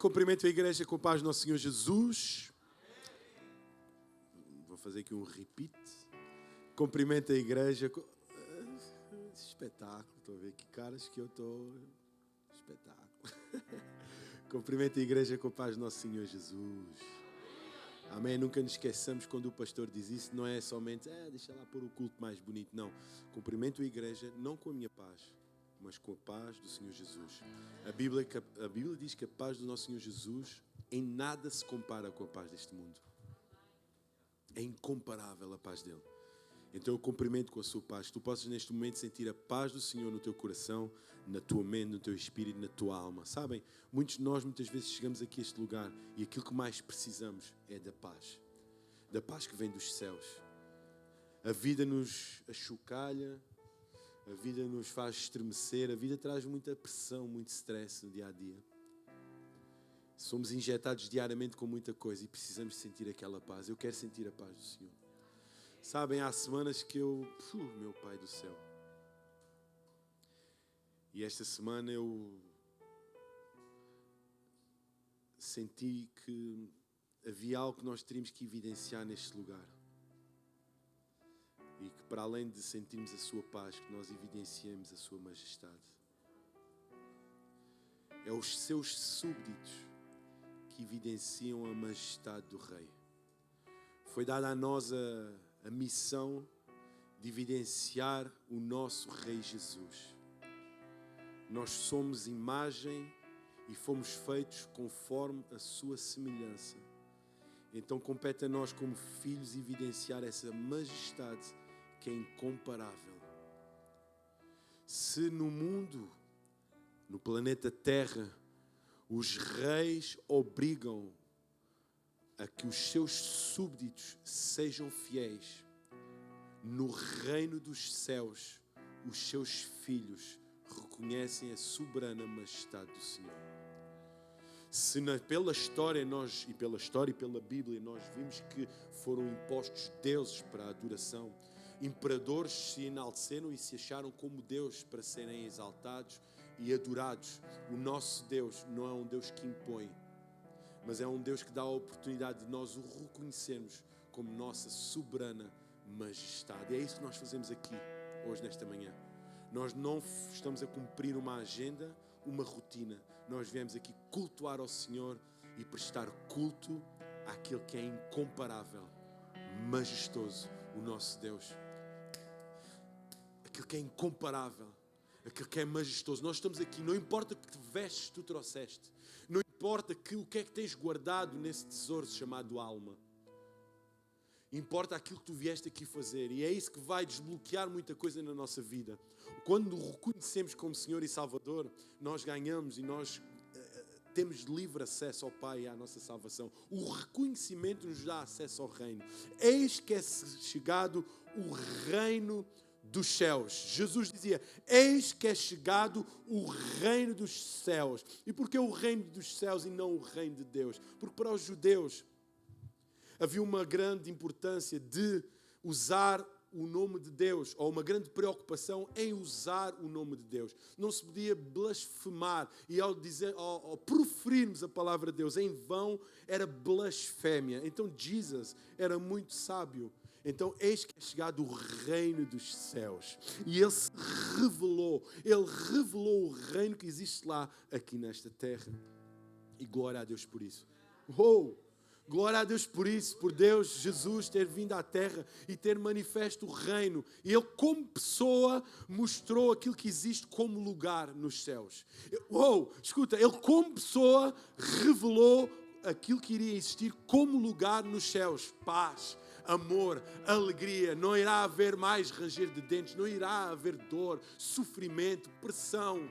Cumprimento a igreja com a paz do nosso Senhor Jesus. Vou fazer aqui um repeat. Cumprimento a igreja com... Espetáculo, estou a ver que caras que eu estou... Espetáculo. Cumprimento a igreja com a paz do nosso Senhor Jesus. Amém. Nunca nos esqueçamos quando o pastor diz isso. Não é somente, deixa lá pôr o culto mais bonito. Não. Cumprimento a igreja não com a minha paz, mas com a paz do Senhor Jesus. A Bíblia diz que a paz do nosso Senhor Jesus em nada se compara com a paz deste mundo. É incomparável a paz dele. Então eu cumprimento com a sua paz. Que tu possas neste momento sentir a paz do Senhor no teu coração, na tua mente, no teu espírito, na tua alma. Sabem, muitos de nós muitas vezes chegamos aqui a este lugar e aquilo que mais precisamos é da paz. Da paz que vem dos céus. A vida nos achocalha, a vida nos faz estremecer, a vida traz muita pressão, muito stress no dia a dia. Somos injetados diariamente com muita coisa e precisamos sentir aquela paz. Eu quero sentir a paz do Senhor. Sabem, há semanas que meu Pai do céu. E esta semana eu senti que havia algo que nós teríamos que evidenciar neste lugar. E que para além de sentirmos a sua paz, que nós evidenciemos a sua majestade. É os seus súbditos que evidenciam a majestade do Rei. Foi dada a nós a missão de evidenciar o nosso Rei Jesus. Nós somos imagem e fomos feitos conforme a sua semelhança. Então compete a nós como filhos evidenciar essa majestade que é incomparável. Se no mundo, no planeta Terra, os reis obrigam a que os seus súbditos sejam fiéis, no reino dos céus, os seus filhos reconhecem a soberana majestade do Senhor. Se pela história e pela Bíblia nós vimos que foram impostos deuses para a adoração, imperadores se enalteceram e se acharam como Deus para serem exaltados e adorados. O nosso Deus não é um Deus que impõe, mas é um Deus que dá a oportunidade de nós o reconhecermos como nossa soberana majestade. E é isso que nós fazemos aqui, hoje, nesta manhã. Nós não estamos a cumprir uma agenda, uma rotina. Nós viemos aqui cultuar ao Senhor e prestar culto àquele que é incomparável, majestoso, o nosso Deus. Aquele que é incomparável, aquele que é majestoso. Nós estamos aqui, não importa que vestes tu trouxeste, não importa o que é que tens guardado nesse tesouro chamado alma. Importa aquilo que tu vieste aqui fazer. E é isso que vai desbloquear muita coisa na nossa vida. Quando o reconhecemos como Senhor e Salvador, nós ganhamos e nós temos livre acesso ao Pai e à nossa salvação. O reconhecimento nos dá acesso ao reino. Eis que é chegado o reino dos céus. Jesus dizia, eis que é chegado o reino dos céus. E por que o reino dos céus e não o reino de Deus? Porque para os judeus havia uma grande importância de usar o nome de Deus, ou uma grande preocupação em usar o nome de Deus. Não se podia blasfemar, e ao proferirmos a palavra de Deus em vão, era blasfémia. Então Jesus era muito sábio. Então eis que é chegado o reino dos céus. E ele se revelou, ele revelou o reino que existe lá, aqui nesta terra. E glória a Deus por isso. Glória a Deus por isso, por Deus, Jesus ter vindo à terra e ter manifesto o reino. E Ele como pessoa mostrou aquilo que existe como lugar nos céus. Escuta, Ele como pessoa revelou aquilo que iria existir como lugar nos céus. Paz, amor, alegria. Não irá haver mais ranger de dentes, não irá haver dor, sofrimento, pressão.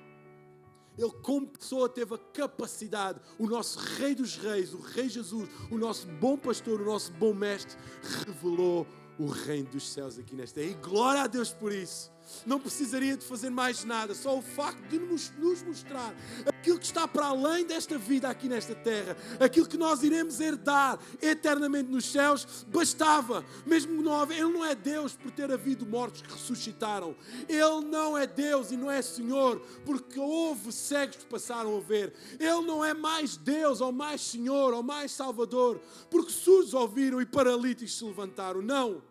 Ele como pessoa teve a capacidade, o nosso Rei dos Reis, o Rei Jesus, o nosso bom pastor, o nosso bom mestre, revelou o reino dos céus aqui nesta terra. E glória a Deus por isso. não precisaria de fazer mais nada. Só o facto de nos mostrar aquilo que está para além desta vida aqui nesta terra, aquilo que nós iremos herdar eternamente nos céus, bastava. Mesmo Ele não é Deus por ter havido mortos que ressuscitaram. Ele não é Deus e não é Senhor porque houve cegos que passaram a ver. Ele não é mais Deus ou mais Senhor ou mais Salvador porque surdos ouviram e paralíticos se levantaram. Não.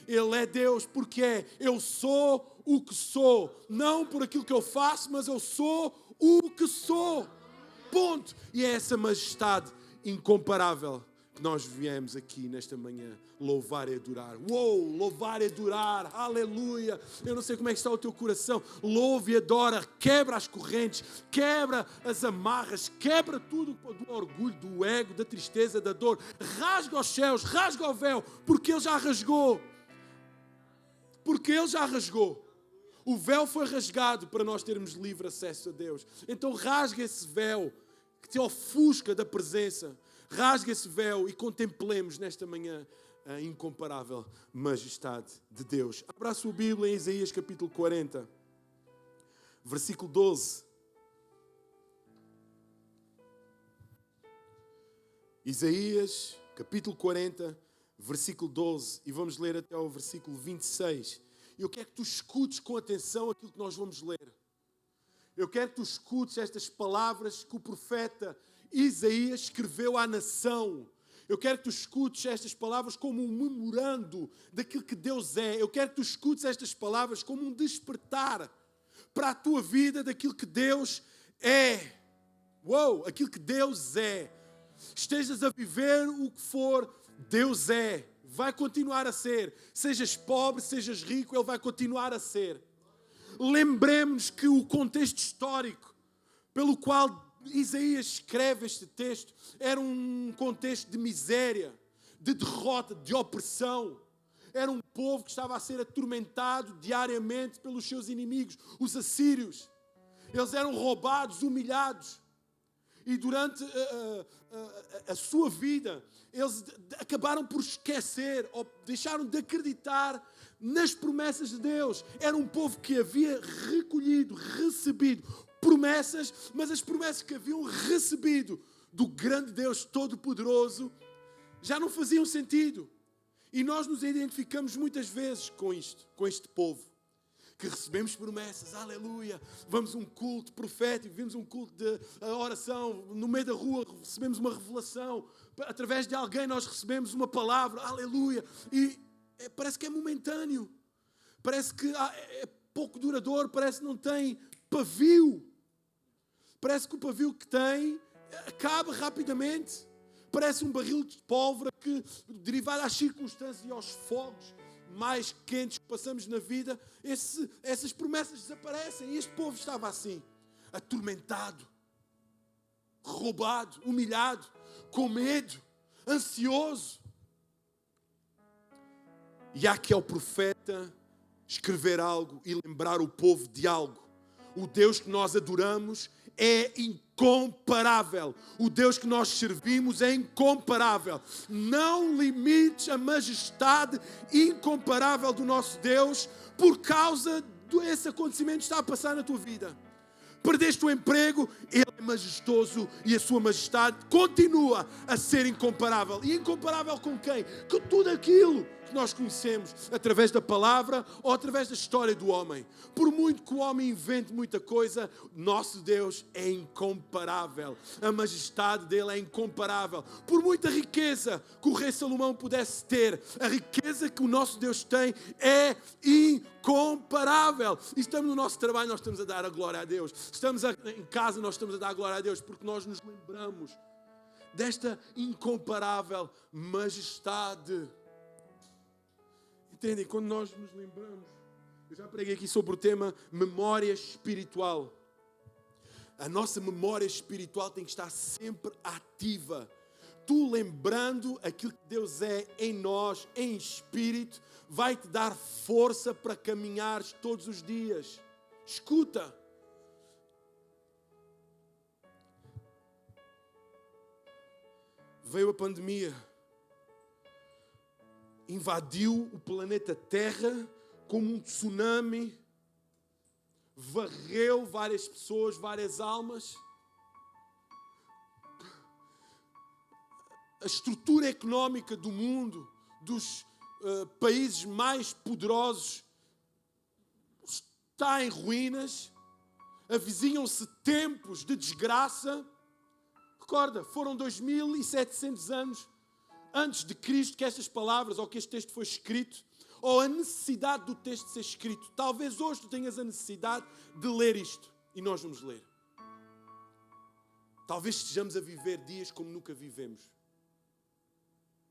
Ele é Deus porque eu sou o que sou. Não por aquilo que eu faço, mas eu sou o que sou. Ponto. E é essa majestade incomparável que nós viemos aqui nesta manhã louvar e adorar. Uou, louvar e adorar. Aleluia. Eu não sei como é que está o teu coração. Louve e adora. Quebra as correntes. Quebra as amarras. Quebra tudo do orgulho, do ego, da tristeza, da dor. Rasga os céus. Rasga o véu. Porque Ele já rasgou. Porque Ele já rasgou. O véu foi rasgado para nós termos livre acesso a Deus. Então rasga esse véu que te ofusca da presença. Rasga esse véu e contemplemos nesta manhã a incomparável majestade de Deus. Abra a sua Bíblia em Isaías capítulo 40, versículo 12. Isaías capítulo 40, versículo 12, e vamos ler até ao versículo 26. Eu quero que tu escutes com atenção aquilo que nós vamos ler. Eu quero que tu escutes estas palavras que o profeta Isaías escreveu à nação. Eu quero que tu escutes estas palavras como um memorando daquilo que Deus é. Eu quero que tu escutes estas palavras como um despertar para a tua vida daquilo que Deus é. Uou, aquilo que Deus é. Estejas a viver o que for, Deus é. Vai continuar a ser. Sejas pobre, sejas rico, Ele vai continuar a ser. Lembremos que o contexto histórico pelo qual Isaías escreve este texto era um contexto de miséria, de derrota, de opressão. Era um povo que estava a ser atormentado diariamente pelos seus inimigos, os assírios. Eles eram roubados, humilhados. E durante a sua vida, eles acabaram por esquecer ou deixaram de acreditar nas promessas de Deus. Era um povo que havia recolhido, recebido promessas, mas as promessas que haviam recebido do grande Deus Todo-Poderoso já não faziam sentido. E nós nos identificamos muitas vezes com isto, com este povo. Que recebemos promessas, aleluia, vamos a um culto profético, vimos um culto de oração, no meio da rua recebemos uma revelação, através de alguém nós recebemos uma palavra, aleluia, e parece que é momentâneo, parece que é pouco duradouro, parece que não tem pavio, parece que o pavio que tem acaba rapidamente, parece um barril de pólvora que, derivado às circunstâncias e aos fogos mais quentes que passamos na vida, essas promessas desaparecem. E este povo estava assim, atormentado, roubado, humilhado, com medo, ansioso. E há que ao profeta escrever algo e lembrar o povo de algo. O Deus que nós adoramos é incomparável. O Deus que nós servimos é incomparável. Não limites a majestade incomparável do nosso Deus por causa desse acontecimento que está a passar na tua vida. Perdeste o emprego, Ele é majestoso e a sua majestade continua a ser incomparável. E incomparável com quem? Com tudo aquilo que nós conhecemos através da palavra ou através da história do homem. Por muito que o homem invente muita coisa, nosso Deus é incomparável. A majestade dele é incomparável. Por muita riqueza que o rei Salomão pudesse ter, a riqueza que o nosso Deus tem é incomparável. E estamos no nosso trabalho, nós estamos a dar a glória a Deus. Estamos em casa, nós estamos a dar a glória a Deus porque nós nos lembramos desta incomparável majestade. Entendem? Quando nós nos lembramos, eu já preguei aqui sobre o tema memória espiritual. A nossa memória espiritual tem que estar sempre ativa. Tu lembrando aquilo que Deus é em nós, em espírito, vai te dar força para caminhares todos os dias. Escuta. Veio a pandemia. Invadiu o planeta Terra como um tsunami varreu várias pessoas, várias almas. A estrutura económica do mundo, dos países mais poderosos, está em ruínas. Avizinham-se tempos de desgraça. Recorda, foram 2700 anos antes de Cristo que estas palavras, ou que este texto foi escrito, ou a necessidade do texto ser escrito. Talvez hoje tu tenhas a necessidade de ler isto, e nós vamos ler. Talvez estejamos a viver dias como nunca vivemos.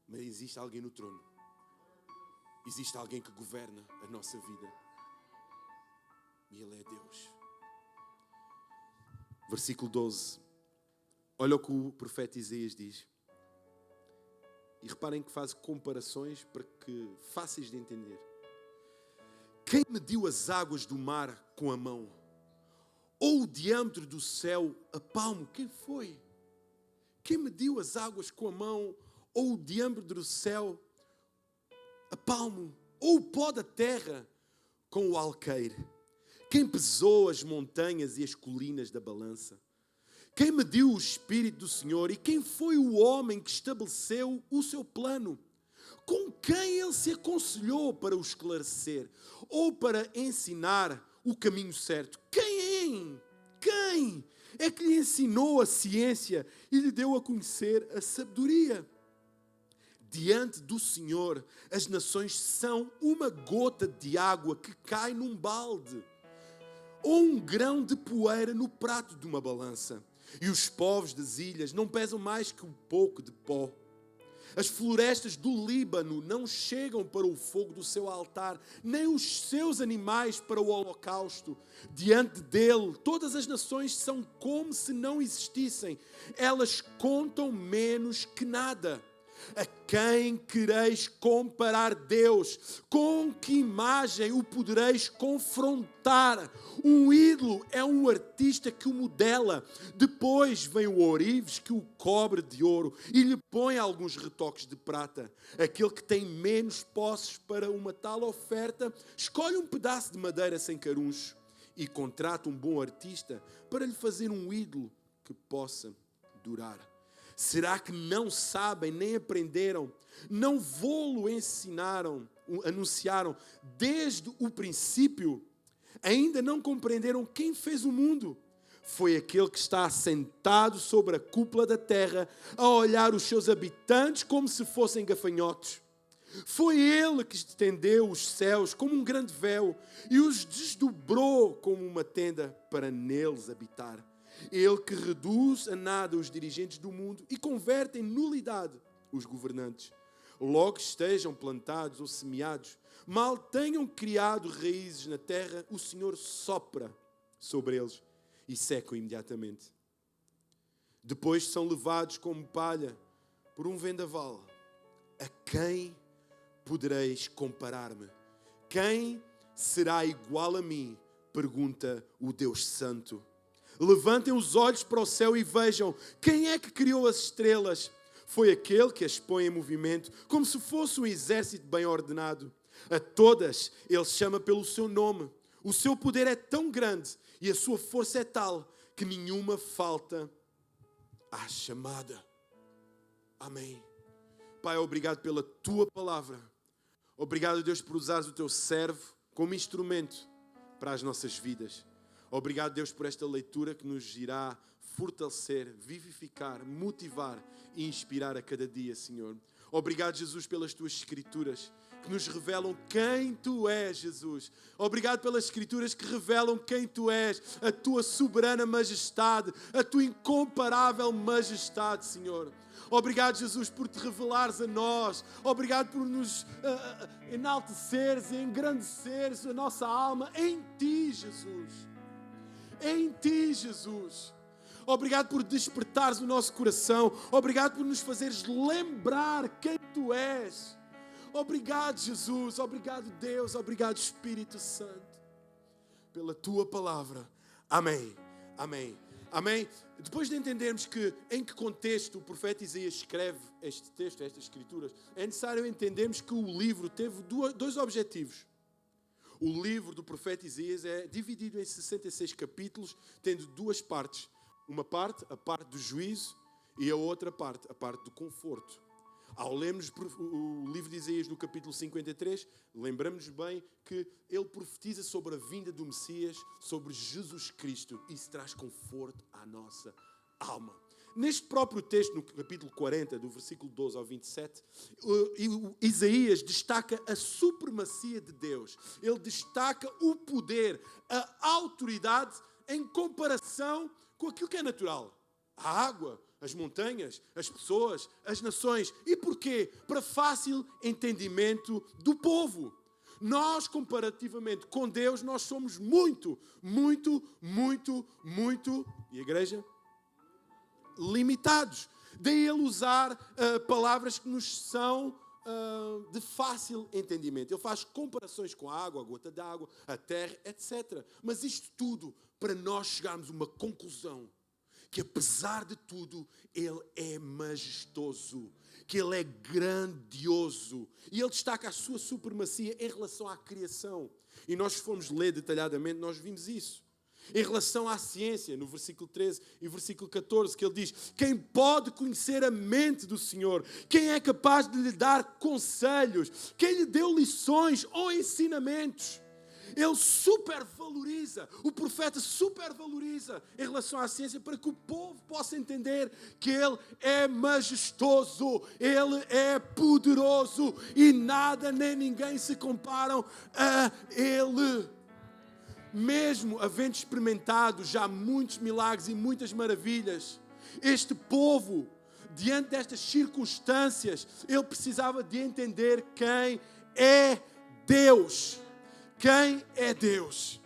Mas existe alguém no trono. Existe alguém que governa a nossa vida. E Ele é Deus. Versículo 12. Olha o que o profeta Isaías diz. E reparem que faz comparações para que fáceis de entender. Quem mediu as águas do mar com a mão? Ou o diâmetro do céu a palmo? Quem foi? Quem mediu as águas com a mão? Ou o diâmetro do céu a palmo? Ou o pó da terra com o alqueire? Quem pesou as montanhas e as colinas da balança? Quem mediu o Espírito do Senhor? E quem foi o homem que estabeleceu o seu plano? Com quem ele se aconselhou para o esclarecer? Ou para ensinar o caminho certo? Quem é que lhe ensinou a ciência e lhe deu a conhecer a sabedoria? Diante do Senhor, as nações são uma gota de água que cai num balde, ou um grão de poeira no prato de uma balança. E os povos das ilhas não pesam mais que um pouco de pó. As florestas do Líbano não chegam para o fogo do seu altar, nem os seus animais para o holocausto. Diante dele, todas as nações são como se não existissem. Elas contam menos que nada. A quem quereis comparar Deus? Com que imagem o podereis confrontar? Um ídolo é um artista que o modela. Depois vem o ourives que o cobre de ouro e lhe põe alguns retoques de prata. Aquele que tem menos posses para uma tal oferta, escolhe um pedaço de madeira sem caruncho e contrata um bom artista para lhe fazer um ídolo que possa durar. Será que não sabem, nem aprenderam? Não vô-lo anunciaram desde o princípio? Ainda não compreenderam quem fez o mundo? Foi aquele que está assentado sobre a cúpula da terra, a olhar os seus habitantes como se fossem gafanhotos. Foi ele que estendeu os céus como um grande véu e os desdobrou como uma tenda para neles habitar. Ele que reduz a nada os dirigentes do mundo e converte em nulidade os governantes. Logo estejam plantados ou semeados, mal tenham criado raízes na terra, o Senhor sopra sobre eles e secam imediatamente. Depois são levados como palha por um vendaval. A quem podereis comparar-me? Quem será igual a mim? Pergunta o Deus Santo. Levantem os olhos para o céu e vejam, quem é que criou as estrelas? Foi aquele que as põe em movimento, como se fosse um exército bem ordenado. A todas ele chama pelo seu nome. O seu poder é tão grande e a sua força é tal que nenhuma falta à chamada. Amém. Pai, obrigado pela tua palavra. Obrigado, Deus, por usares o teu servo como instrumento para as nossas vidas. Obrigado, Deus, por esta leitura que nos irá fortalecer, vivificar, motivar e inspirar a cada dia, Senhor. Obrigado, Jesus, pelas tuas escrituras que nos revelam quem tu és, Jesus. Obrigado pelas escrituras que revelam quem tu és, a tua soberana majestade, a tua incomparável majestade, Senhor. Obrigado, Jesus, por te revelares a nós. Obrigado por nos enalteceres e engrandeceres a nossa alma em ti, Jesus. Em ti, Jesus. Obrigado por despertares o nosso coração. Obrigado por nos fazeres lembrar quem tu és. Obrigado, Jesus. Obrigado, Deus. Obrigado, Espírito Santo, pela tua palavra. Amém. Amém. Amém. Depois de entendermos em que contexto o profeta Isaías escreve este texto, estas escrituras, é necessário entendermos que o livro teve dois objetivos. O livro do profeta Isaías é dividido em 66 capítulos, tendo duas partes. Uma parte, a parte do juízo, e a outra parte, a parte do conforto. Ao lermos o livro de Isaías no capítulo 53, lembramos bem que ele profetiza sobre a vinda do Messias, sobre Jesus Cristo. Isso traz conforto à nossa alma. Neste próprio texto, no capítulo 40, do versículo 12 ao 27, Isaías destaca a supremacia de Deus. Ele destaca o poder, a autoridade em comparação com aquilo que é natural. A água, as montanhas, as pessoas, as nações. E porquê? Para fácil entendimento do povo. Nós, comparativamente com Deus, nós somos muito, e a igreja? Limitados. Daí ele usar palavras que nos são de fácil entendimento. Ele faz comparações com a água, a gota d'água, a terra, etc. Mas isto tudo para nós chegarmos a uma conclusão. Que apesar de tudo, Ele é majestoso, que Ele é grandioso. E Ele destaca a sua supremacia em relação à criação. E nós fomos ler detalhadamente, nós vimos isso. Em relação à ciência, no versículo 13 e versículo 14, que ele diz: quem pode conhecer a mente do Senhor? Quem é capaz de lhe dar conselhos? Quem lhe deu lições ou ensinamentos? Ele supervaloriza, o profeta supervaloriza em relação à ciência para que o povo possa entender que Ele é majestoso, Ele é poderoso e nada nem ninguém se comparam a Ele. Mesmo havendo experimentado já muitos milagres e muitas maravilhas, este povo, diante destas circunstâncias, ele precisava de entender quem é Deus. Quem é Deus?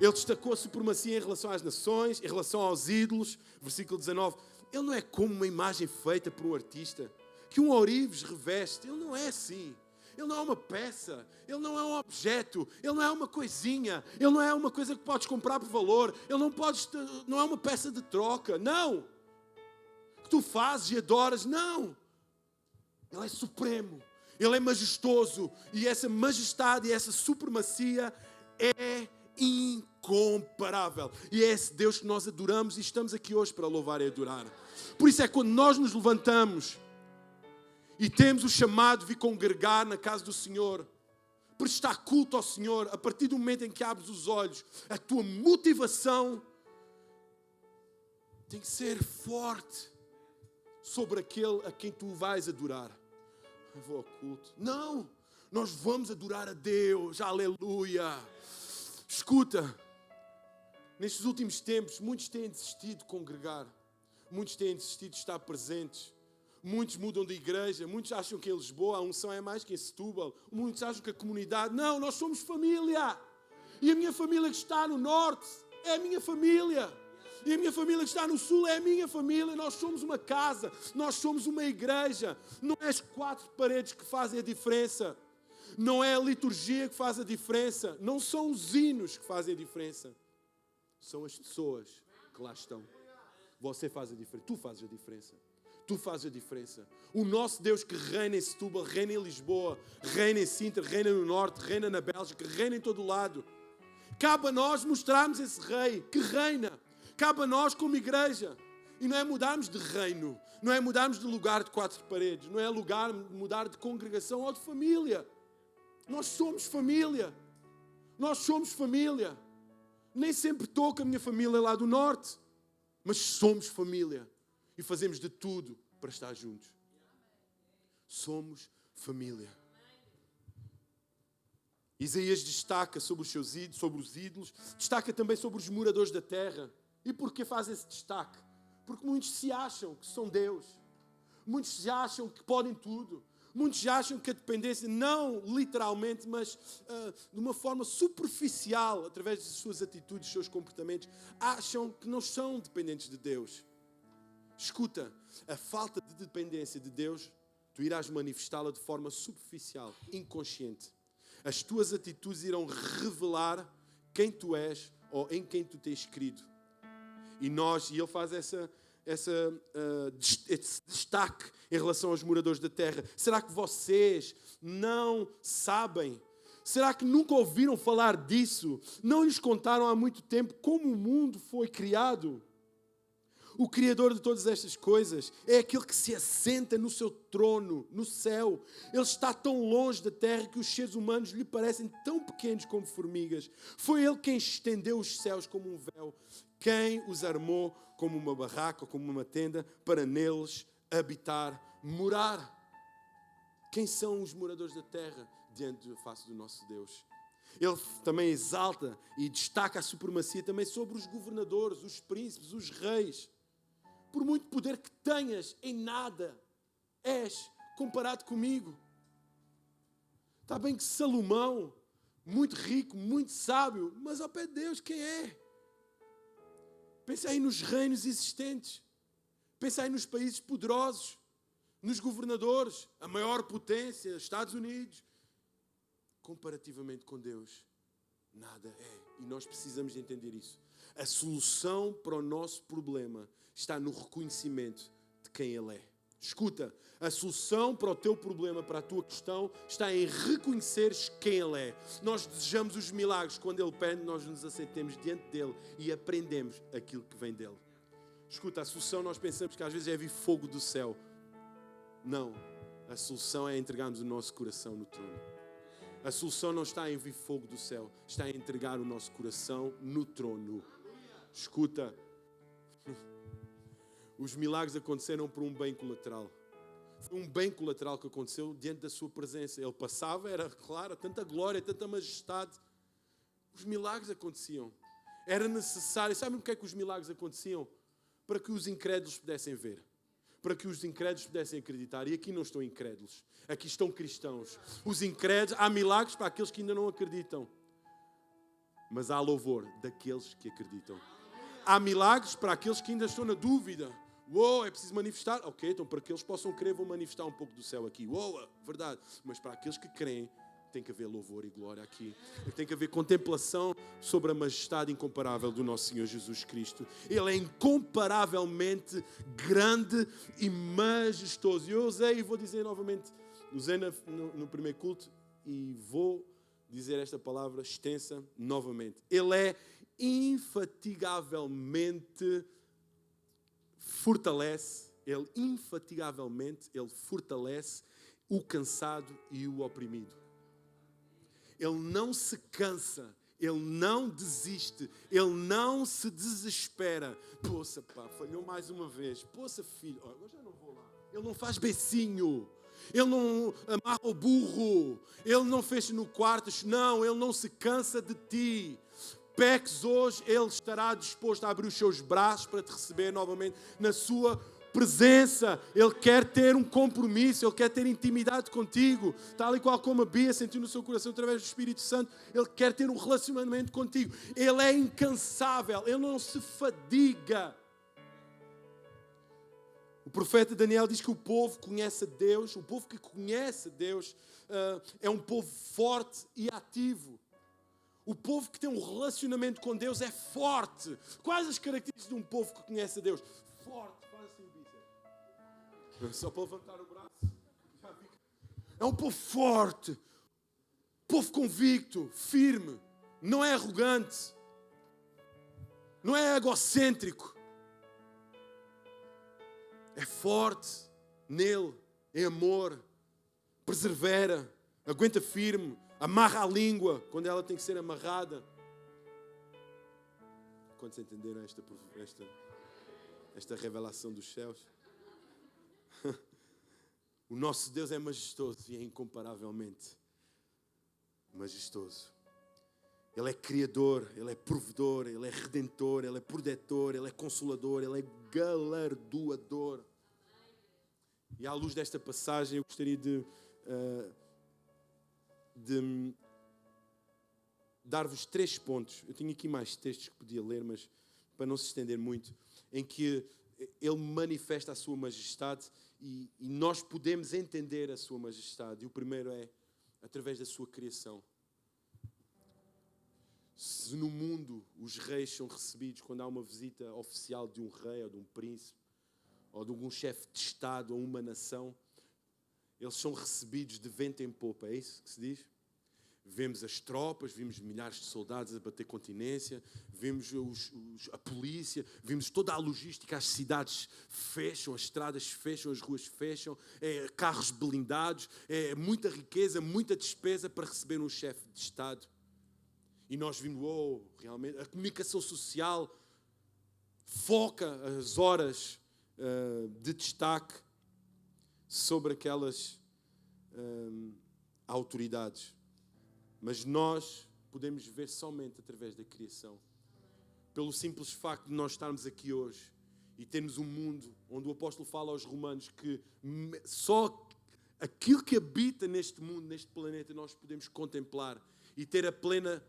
Ele destacou a supremacia em relação às nações, em relação aos ídolos. Versículo 19. Ele não é como uma imagem feita por um artista, que um ourives reveste. Ele não é assim. Ele não é uma peça. Ele não é um objeto. Ele não é uma coisinha. Ele não é uma coisa que podes comprar por valor. Ele não é uma peça de troca. Não. Que tu fazes e adoras. Não. Ele é supremo. Ele é majestoso e essa majestade e essa supremacia é incomparável. E é esse Deus que nós adoramos e estamos aqui hoje para louvar e adorar. Por isso é que quando nós nos levantamos e temos o chamado de vir congregar na casa do Senhor, prestar culto ao Senhor, a partir do momento em que abres os olhos, a tua motivação tem que ser forte sobre aquele a quem tu vais adorar. Eu vou ao culto. Não, nós vamos adorar a Deus, aleluia. Escuta, nestes últimos tempos, muitos têm desistido de congregar, muitos têm desistido de estar presentes, muitos mudam de igreja, muitos acham que em Lisboa a unção é mais que em Setúbal, muitos acham que a comunidade, não, nós somos família, e a minha família que está no norte é a minha família. E a minha família que está no sul é a minha família. Nós somos uma casa. Nós somos uma igreja. Não é as quatro paredes que fazem a diferença. Não é a liturgia que faz a diferença. Não são os hinos que fazem a diferença. São as pessoas que lá estão. Você faz a diferença. Tu fazes a diferença. Tu fazes a diferença. O nosso Deus que reina em Setúbal, reina em Lisboa, reina em Sintra, reina no norte, reina na Bélgica, reina em todo o lado. Cabe a nós mostrarmos esse rei que reina. Cabe a nós como igreja. E não é mudarmos de reino. Não é mudarmos de lugar de quatro paredes. Não é mudar de congregação ou de família. Nós somos família. Nós somos família. Nem sempre estou com a minha família lá do norte. Mas somos família. E fazemos de tudo para estar juntos. Somos família. Isaías destaca sobre os seus ídolos, sobre os ídolos. Destaca também sobre os moradores da terra. E porquê faz esse destaque? Porque muitos se acham que são Deus. Muitos se acham que podem tudo. Muitos se acham que a dependência, não literalmente, mas de uma forma superficial, através das suas atitudes, dos seus comportamentos, acham que não são dependentes de Deus. Escuta, a falta de dependência de Deus, tu irás manifestá-la de forma superficial, inconsciente. As tuas atitudes irão revelar quem tu és ou em quem tu tens crido. E ele faz esse destaque em relação aos moradores da terra. Será que vocês não sabem Será que nunca ouviram falar disso? Não lhes contaram há muito tempo como o mundo foi criado? O Criador de todas estas coisas é aquele que se assenta no seu trono, no céu. Ele está tão longe da terra que os seres humanos lhe parecem tão pequenos como formigas. Foi Ele quem estendeu os céus como um véu, quem os armou como uma barraca ou como uma tenda para neles habitar, morar. Quem são os moradores da terra diante da face do nosso Deus? Ele também exalta e destaca a supremacia também sobre os governadores, os príncipes, os reis. Por muito poder que tenhas, em nada és comparado comigo. Está bem que Salomão, muito rico, muito sábio, mas ao pé de Deus, quem é? Pensa aí nos reinos existentes. Pensa aí nos países poderosos, nos governadores, a maior potência, Estados Unidos. Comparativamente com Deus, nada é. E nós precisamos de entender isso. A solução para o nosso problema está no reconhecimento de quem Ele é. Escuta, a solução para o teu problema, para a tua questão, está em reconheceres quem Ele é. Nós desejamos os milagres. Quando Ele pede, nós nos aceitemos diante dEle e aprendemos aquilo que vem dEle. Escuta, a solução nós pensamos que às vezes é vir fogo do céu. Não, a solução é entregarmos o nosso coração no trono. A solução não está em vir fogo do céu, está em entregar o nosso coração no trono. Escuta, os milagres aconteceram por um bem colateral. Foi um bem colateral que aconteceu diante da sua presença. Ele passava, era claro, tanta glória, tanta majestade. Os milagres aconteciam. Era necessário. Sabem porque é que os milagres aconteciam? Para que os incrédulos pudessem ver. Para que os incrédulos pudessem acreditar. E aqui não estão incrédulos. Aqui estão cristãos. Os incrédulos, há milagres para aqueles que ainda não acreditam. Mas há louvor daqueles que acreditam. Há milagres para aqueles que ainda estão na dúvida. Uou, é preciso manifestar? Ok, então para que eles possam crer, vou manifestar um pouco do céu aqui. Uou, verdade. Mas para aqueles que creem, tem que haver louvor e glória aqui. Tem que haver contemplação sobre a majestade incomparável do nosso Senhor Jesus Cristo. Ele é incomparavelmente grande e majestoso. E eu usei, e vou dizer novamente, usei no primeiro culto e vou dizer esta palavra extensa novamente. Ele é infatigavelmente fortalece, ele fortalece o cansado e o oprimido. Ele não se cansa, ele não desiste, ele não se desespera. Poxa, pá, falhou mais uma vez. Poxa, filho, agora já não vou lá. Ele não faz beicinho, ele não amarra o burro, ele não fecha no quarto. Não, ele não se cansa de ti. Peques hoje, Ele estará disposto a abrir os seus braços para te receber novamente na sua presença. Ele quer ter um compromisso, Ele quer ter intimidade contigo, tal e qual como a Bia sentiu no seu coração através do Espírito Santo. Ele quer ter um relacionamento contigo. Ele é incansável, Ele não se fadiga. O profeta Daniel diz que o povo conhece Deus, o povo que conhece Deus é um povo forte e ativo. O povo que tem um relacionamento com Deus é forte. Quais as características de um povo que conhece a Deus? Forte, faz assim o bíceps. Só para levantar o braço. É um povo forte. Povo convicto, firme. Não é arrogante. Não é egocêntrico. É forte nele, em amor. Persevera, aguenta firme. Amarra a língua quando ela tem que ser amarrada. Quantos entenderam esta revelação dos céus? O nosso Deus é majestoso e é incomparavelmente majestoso. Ele é criador, Ele é provedor, Ele é redentor, Ele é protetor, Ele é consolador, Ele é galardoador. E à luz desta passagem eu gostaria de dar-vos 3 pontos. Eu tinha aqui mais textos que podia ler, mas para não se estender muito, em que Ele manifesta a sua majestade e nós podemos entender a sua majestade. E o primeiro é através da sua criação. Se no mundo os reis são recebidos quando há uma visita oficial de um rei ou de um príncipe ou de algum chefe de Estado ou uma nação, eles são recebidos de vento em popa, é isso que se diz? Vemos as tropas, vimos milhares de soldados a bater continência, vimos a polícia, vimos toda a logística, as cidades fecham, as estradas fecham, as ruas fecham, carros blindados, muita riqueza, muita despesa para receber um chefe de Estado. E nós vimos, realmente, a comunicação social foca as horas de destaque sobre aquelas autoridades. Mas nós podemos ver somente através da criação. Pelo simples facto de nós estarmos aqui hoje e termos um mundo onde o apóstolo fala aos romanos que só aquilo que habita neste mundo, neste planeta, nós podemos contemplar e ter a plena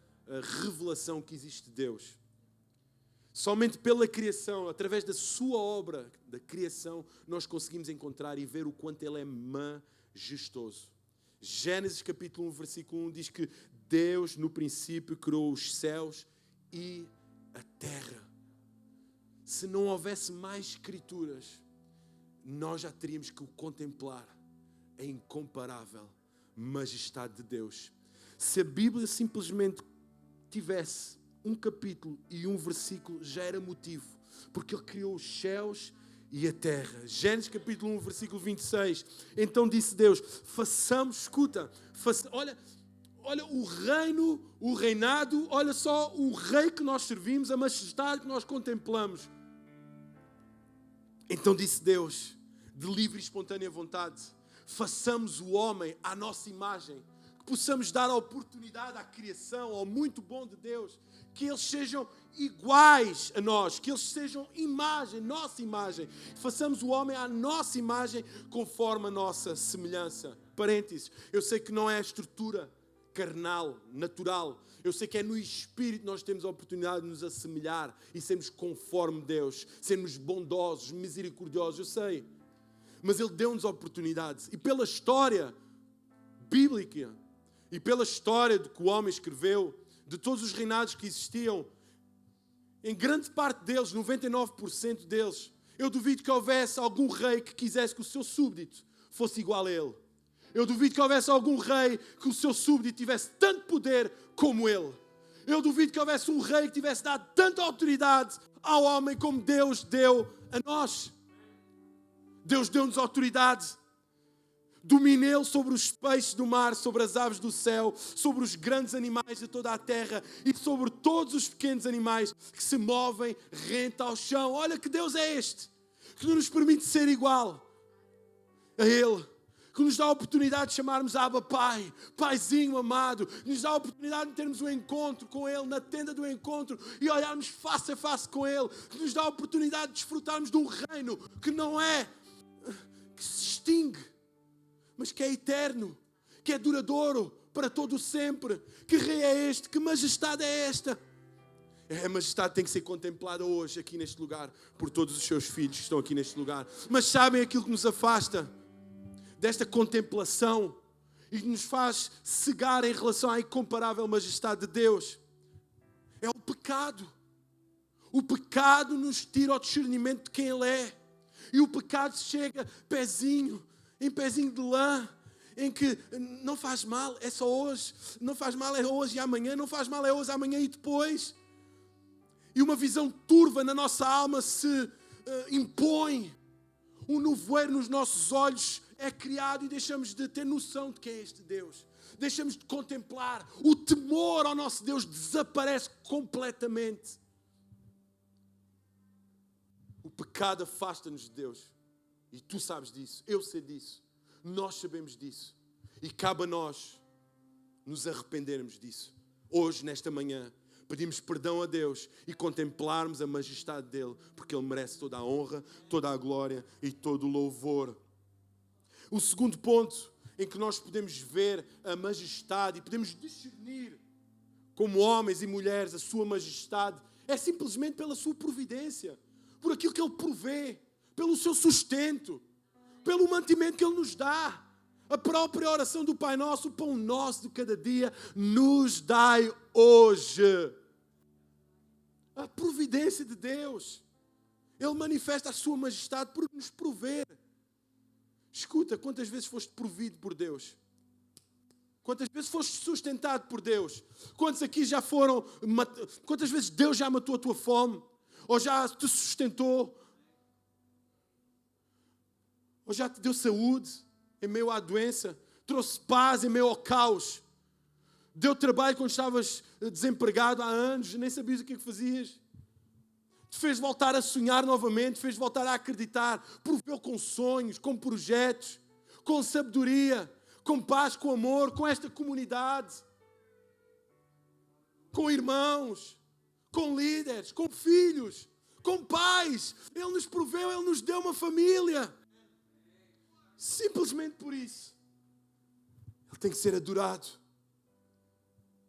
revelação que existe de Deus. Somente pela criação, através da sua obra, da criação, nós conseguimos encontrar e ver o quanto Ele é majestoso. Gênesis capítulo 1, versículo 1 diz que Deus no princípio criou os céus e a terra. Se não houvesse mais escrituras, nós já teríamos que o contemplar, a incomparável majestade de Deus. Se a Bíblia simplesmente tivesse um capítulo e um versículo, já era motivo, porque Ele criou os céus e a terra. Gênesis capítulo 1, versículo 26. Então disse Deus, olha o reinado, olha só o rei que nós servimos, a majestade que nós contemplamos. Então disse Deus, de livre e espontânea vontade, façamos o homem à nossa imagem, que possamos dar a oportunidade à criação, ao muito bom de Deus, que eles sejam iguais a nós, que eles sejam nossa imagem. Façamos o homem à nossa imagem, conforme a nossa semelhança. Parênteses, eu sei que não é a estrutura carnal, natural. Eu sei que é no Espírito que nós temos a oportunidade de nos assemelhar e sermos conforme Deus, sermos bondosos, misericordiosos, eu sei. Mas Ele deu-nos oportunidades. E pela história bíblica, e pela história de que o homem escreveu, de todos os reinados que existiam, em grande parte deles, 99% deles, eu duvido que houvesse algum rei que quisesse que o seu súbdito fosse igual a ele. Eu duvido que houvesse algum rei que o seu súbdito tivesse tanto poder como ele. Eu duvido que houvesse um rei que tivesse dado tanta autoridade ao homem como Deus deu a nós. Deus deu-nos autoridade. Domina Ele sobre os peixes do mar, sobre as aves do céu, sobre os grandes animais de toda a terra e sobre todos os pequenos animais que se movem rente ao chão. Olha que Deus é este, que nos permite ser igual a Ele, que nos dá a oportunidade de chamarmos Abba Pai, Paizinho amado, que nos dá a oportunidade de termos um encontro com Ele, na tenda do encontro, e olharmos face a face com Ele, que nos dá a oportunidade de desfrutarmos de um reino que não é, que se extingue, mas que é eterno, que é duradouro para todo o sempre. Que rei é este? Que majestade é esta? A majestade tem que ser contemplada hoje aqui neste lugar por todos os seus filhos que estão aqui neste lugar. Mas sabem aquilo que nos afasta desta contemplação e nos faz cegar em relação à incomparável majestade de Deus? É o pecado. O pecado nos tira o discernimento de quem Ele é. E o pecado chega em pezinho de lã, em que não faz mal, é só hoje. Não faz mal, é hoje e amanhã. Não faz mal, é hoje, amanhã e depois. E uma visão turva na nossa alma se impõe. Um nevoeiro nos nossos olhos é criado e deixamos de ter noção de quem é este Deus. Deixamos de contemplar. O temor ao nosso Deus desaparece completamente. O pecado afasta-nos de Deus. E tu sabes disso, eu sei disso, nós sabemos disso. E cabe a nós nos arrependermos disso. Hoje, nesta manhã, pedimos perdão a Deus e contemplarmos a majestade dEle, porque Ele merece toda a honra, toda a glória e todo o louvor. O segundo ponto em que nós podemos ver a majestade e podemos discernir como homens e mulheres a sua majestade é simplesmente pela sua providência, por aquilo que Ele provê, pelo seu sustento, pelo mantimento que Ele nos dá. A própria oração do Pai Nosso, o pão nosso de cada dia, nos dai hoje. A providência de Deus. Ele manifesta a sua majestade por nos prover. Escuta, quantas vezes foste provido por Deus? Quantas vezes foste sustentado por Deus? Quantos aqui já foram... Quantas vezes Deus já matou a tua fome? Ou já te sustentou? Ou já te deu saúde em meio à doença? Trouxe paz em meio ao caos? Deu trabalho quando estavas desempregado há anos, nem sabias o que é que fazias? Te fez voltar a sonhar novamente, te fez voltar a acreditar, proveu com sonhos, com projetos, com sabedoria, com paz, com amor, com esta comunidade, com irmãos, com líderes, com filhos, com pais. Ele nos proveu, Ele nos deu uma família. Simplesmente por isso. Ele tem que ser adorado.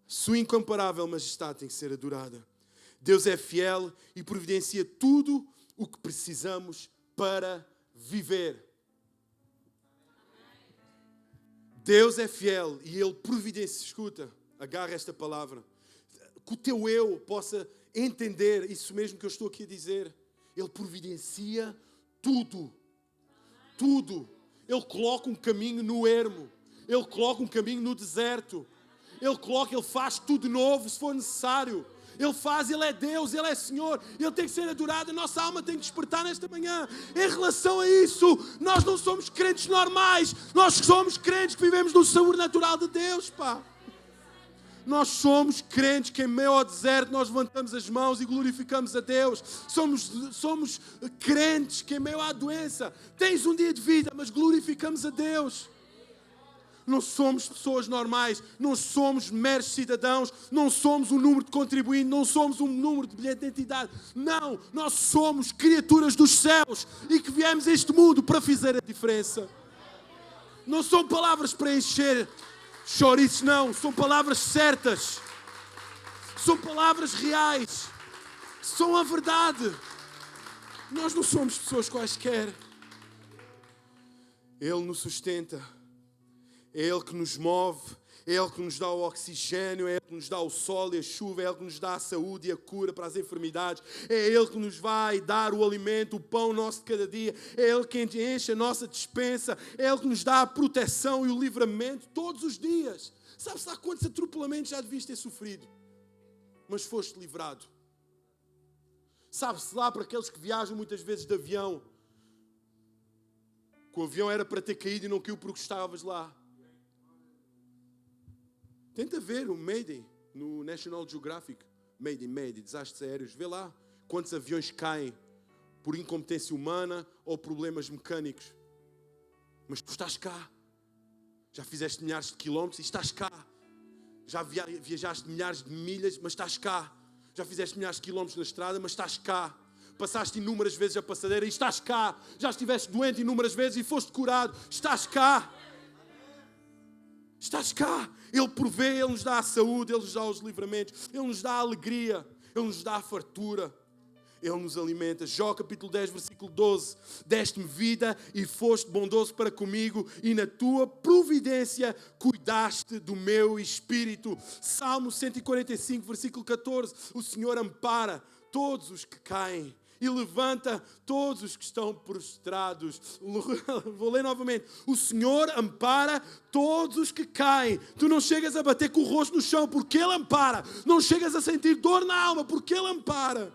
Sua incomparável majestade tem que ser adorada. Deus é fiel e providencia tudo o que precisamos para viver. Deus é fiel e Ele providencia. Escuta, agarra esta palavra. Que o teu eu possa entender isso mesmo que eu estou aqui a dizer. Ele providencia tudo. Tudo. Ele coloca um caminho no ermo. Ele coloca um caminho no deserto. Ele faz tudo novo se for necessário. Ele faz, Ele é Deus, Ele é Senhor. Ele tem que ser adorado. A nossa alma tem que despertar nesta manhã. Em relação a isso, nós não somos crentes normais. Nós somos crentes que vivemos no sobrenatural de Deus, pá. Nós somos crentes que em meio ao deserto nós levantamos as mãos e glorificamos a Deus. Somos crentes que em meio à doença tens um dia de vida, mas glorificamos a Deus. Não somos pessoas normais, não somos meros cidadãos, não somos um número de contribuinte, não somos um número de bilhete de identidade. Não, nós somos criaturas dos céus e que viemos a este mundo para fazer a diferença. Não são palavras para encher chouriços, não. São palavras certas. São palavras reais. São a verdade. Nós não somos pessoas quaisquer. Ele nos sustenta. É Ele que nos move. É Ele que nos dá o oxigênio. É Ele que nos dá o sol e a chuva. É Ele que nos dá a saúde e a cura para as enfermidades. É Ele que nos vai dar o alimento, o pão nosso de cada dia. É Ele que enche a nossa despensa. É Ele que nos dá a proteção e o livramento todos os dias. Sabe-se lá quantos atropelamentos já devias ter sofrido? Mas foste livrado. Sabe-se lá para aqueles que viajam muitas vezes de avião. Que o avião era para ter caído e não caiu porque estavas lá. Tenta ver o Mayday no National Geographic. Mayday, desastres aéreos. Vê lá quantos aviões caem por incompetência humana ou problemas mecânicos. Mas tu estás cá. Já fizeste milhares de quilómetros e estás cá. Já viajaste milhares de milhas, mas estás cá. Já fizeste milhares de quilómetros na estrada, mas estás cá. Passaste inúmeras vezes a passadeira e estás cá. Já estiveste doente inúmeras vezes e foste curado. Estás cá. Estás cá. Ele provê, Ele nos dá a saúde, Ele nos dá os livramentos, Ele nos dá a alegria, Ele nos dá a fartura, Ele nos alimenta. Jó capítulo 10, versículo 12. Deste-me vida e foste bondoso para comigo e na tua providência cuidaste do meu espírito. Salmo 145, versículo 14. O Senhor ampara todos os que caem e levanta todos os que estão prostrados. Vou ler novamente. O Senhor ampara todos os que caem. Tu não chegas a bater com o rosto no chão porque Ele ampara. Não chegas a sentir dor na alma porque Ele ampara.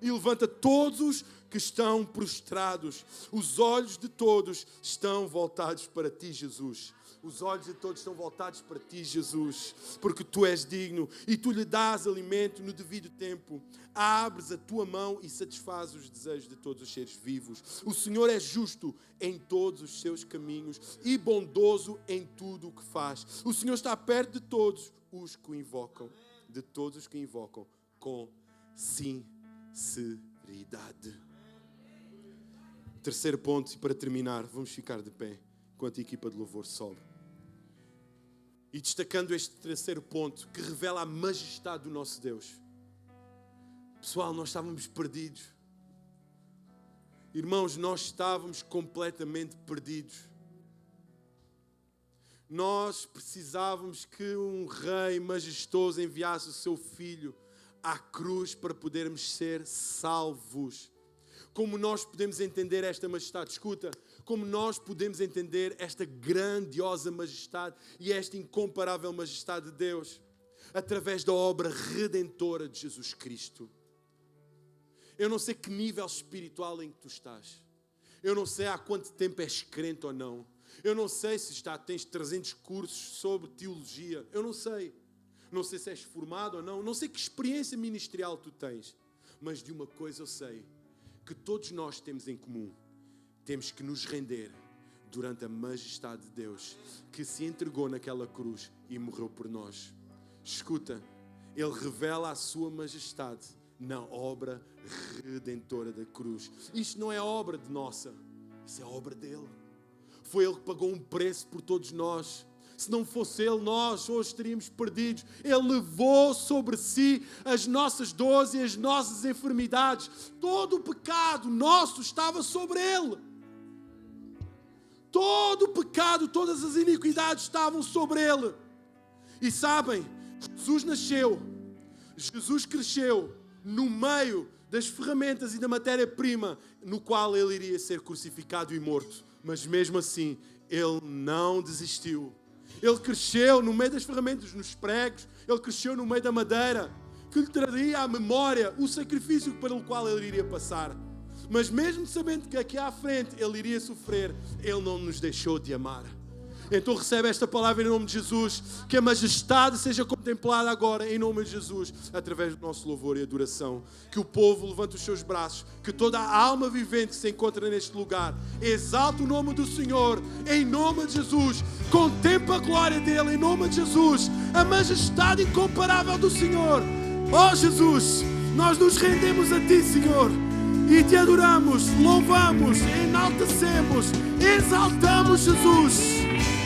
E levanta todos os que estão prostrados. Os olhos de todos estão voltados para Ti, Jesus. Os olhos de todos estão voltados para Ti, Jesus, porque Tu és digno e Tu lhe dás alimento no devido tempo. Abres a Tua mão e satisfazes os desejos de todos os seres vivos. O Senhor é justo em todos os seus caminhos e bondoso em tudo o que faz. O Senhor está perto de todos os que o invocam, com sinceridade. Terceiro ponto, e para terminar, vamos ficar de pé enquanto a equipa de louvor sobe. E destacando este terceiro ponto, que revela a majestade do nosso Deus. Pessoal, nós estávamos perdidos. Irmãos, nós estávamos completamente perdidos. Nós precisávamos que um rei majestoso enviasse o seu filho à cruz para podermos ser salvos. Como nós podemos entender esta majestade? Escuta, como nós podemos entender esta grandiosa majestade e esta incomparável majestade de Deus? Através da obra redentora de Jesus Cristo. Eu não sei que nível espiritual em que tu estás. Eu não sei há quanto tempo és crente ou não. Eu não sei se tens 300 cursos sobre teologia. Eu não sei. Não sei se és formado ou não. Não sei que experiência ministerial tu tens. Mas de uma coisa eu sei. Que todos nós temos em comum. Temos que nos render durante a majestade de Deus. Que se entregou naquela cruz e morreu por nós. Escuta. Ele revela a sua majestade na obra redentora da cruz. Isto não é obra de nossa. Isso é obra dele. Foi ele que pagou um preço por todos nós. Se não fosse ele, nós hoje estaríamos perdidos. Ele levou sobre si as nossas dores e as nossas enfermidades. Todo o pecado nosso estava sobre ele. Todo o pecado, todas as iniquidades estavam sobre ele. E sabem, Jesus nasceu, Jesus cresceu no meio das ferramentas e da matéria-prima no qual ele iria ser crucificado e morto. Mas mesmo assim, ele não desistiu. Ele cresceu no meio das ferramentas, nos pregos. Ele cresceu no meio da madeira, que lhe traria à memória o sacrifício pelo qual ele iria passar. Mas mesmo sabendo que aqui à frente ele iria sofrer, ele não nos deixou de amar. Então recebe esta palavra em nome de Jesus, que a majestade seja contemplada agora em nome de Jesus, através do nosso louvor e adoração. Que o povo levante os seus braços, que toda a alma vivente que se encontra neste lugar exalte o nome do Senhor em nome de Jesus, contempla a glória dele em nome de Jesus, a majestade incomparável do Senhor. Oh Jesus, nós nos rendemos a Ti, Senhor, e Te adoramos, louvamos, enaltecemos, exaltamos Jesus.